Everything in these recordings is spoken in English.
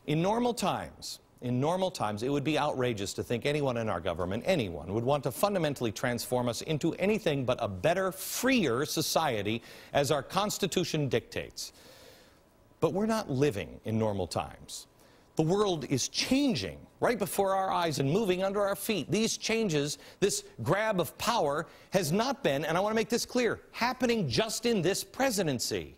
In normal times, it would be outrageous to think anyone in our government, anyone, would want to fundamentally transform us into anything but a better, freer society as our Constitution dictates. But we're not living in normal times. The world is changing right before our eyes and moving under our feet. These changes, this grab of power, has not been, and I want to make this clear, happening just in this presidency.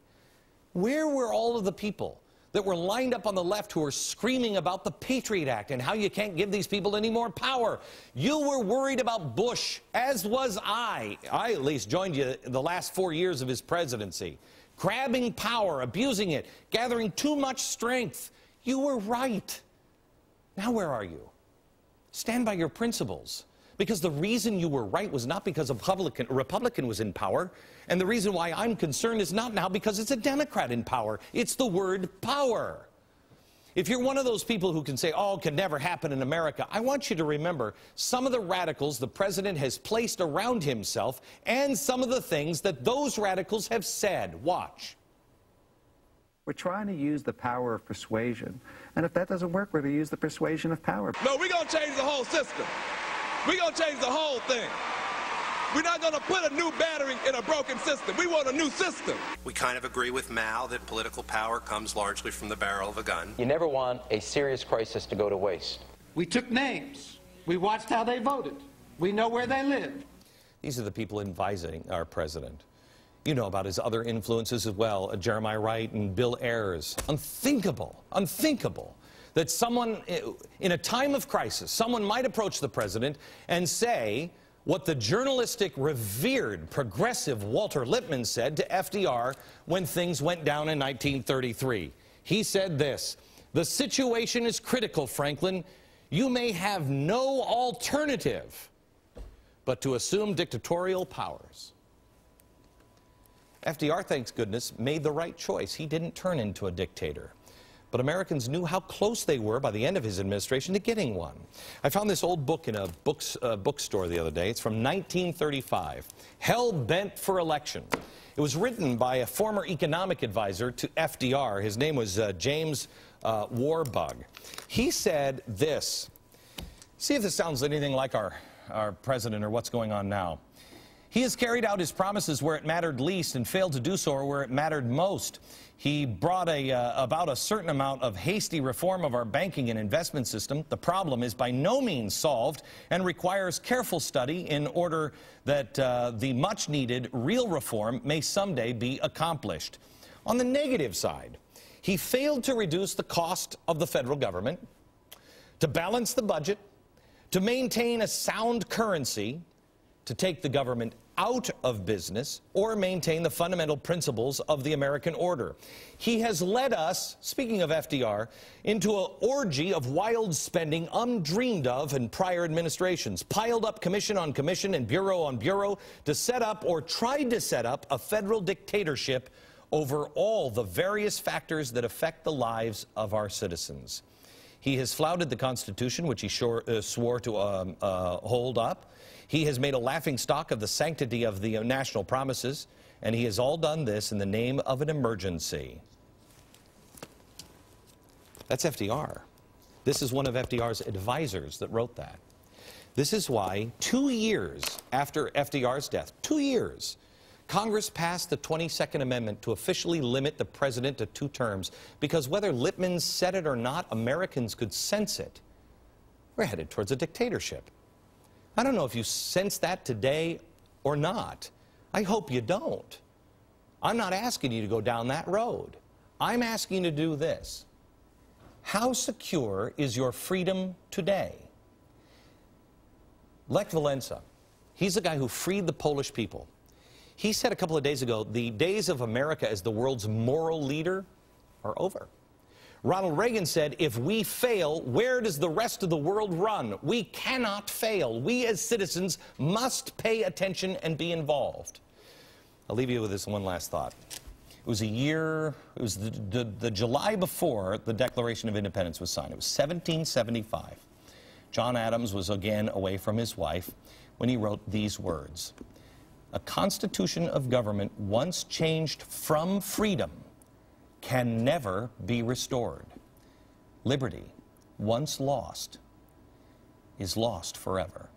Where were all of the people that were lined up on the left who were screaming about the Patriot Act and how you can't give these people any more power? You were worried about Bush, as was I. I at least joined you the last 4 years of his presidency. Grabbing power, abusing it, gathering too much strength. You were right. Now where are you? Stand by your principles. Because the reason you were right was not because a Republican was in power. And the reason why I'm concerned is not now because it's a Democrat in power. It's the word power. If you're one of those people who can say, oh, it can never happen in America, I want you to remember some of the radicals the president has placed around himself and some of the things that those radicals have said. Watch. We're trying to use the power of persuasion. And if that doesn't work, we're going to use the persuasion of power. No, we're going to change the whole system. We're going to change the whole thing. We're not going to put a new battery in a broken system. We want a new system. We kind of agree with Mao that political power comes largely from the barrel of a gun. You never want a serious crisis to go to waste. We took names. We watched how they voted. We know where they lived. These are the people advising our president. You know about his other influences as well, Jeremiah Wright and Bill Ayers. Unthinkable, unthinkable that someone, in a time of crisis, someone might approach the president and say what the journalistic, revered, progressive Walter Lippmann said to FDR when things went down in 1933. He said this: "The situation is critical, Franklin. You may have no alternative but to assume dictatorial powers." FDR, thanks goodness, made the right choice. He didn't turn into a dictator. But Americans knew how close they were by the end of his administration to getting one. I found this old book in a bookstore the other day. It's from 1935, Hell Bent for Election. It was written by a former economic advisor to FDR. His name was James Warbug. He said this. See if this sounds anything like our president or what's going on now. "He has carried out his promises where it mattered least and failed to do so where it mattered most. He brought about a certain amount of hasty reform of our banking and investment system. The problem is by no means solved and requires careful study in order that the much-needed real reform may someday be accomplished." On the negative side, he failed to reduce the cost of the federal government, to balance the budget, to maintain a sound currency, to take the government out of business, or maintain the fundamental principles of the American order. He has led us, speaking of FDR, into an orgy of wild spending undreamed of in prior administrations, piled up commission on commission and bureau on bureau to set up or tried to set up a federal dictatorship over all the various factors that affect the lives of our citizens. He has flouted the Constitution, which he swore to hold up. He has made a laughingstock of the sanctity of the national promises, and he has all done this in the name of an emergency. That's FDR. This is one of FDR's advisors that wrote that. This is why 2 years after FDR's death, 2 years, Congress passed the 22nd Amendment to officially limit the president to 2 terms, because whether Lippmann said it or not, Americans could sense it. We're headed towards a dictatorship. I don't know if you sense that today or not. I hope you don't. I'm not asking you to go down that road. I'm asking you to do this. How secure is your freedom today? Lech Walesa, he's the guy who freed the Polish people. He said a couple of days ago, the days of America as the world's moral leader are over. Ronald Reagan said, if we fail, where does the rest of the world run? We cannot fail. We as citizens must pay attention and be involved. I'll leave you with this one last thought. It was the July before the Declaration of Independence was signed. It was 1775. John Adams was again away from his wife when he wrote these words: "A constitution of government once changed from freedom can never be restored. Liberty, once lost, is lost forever.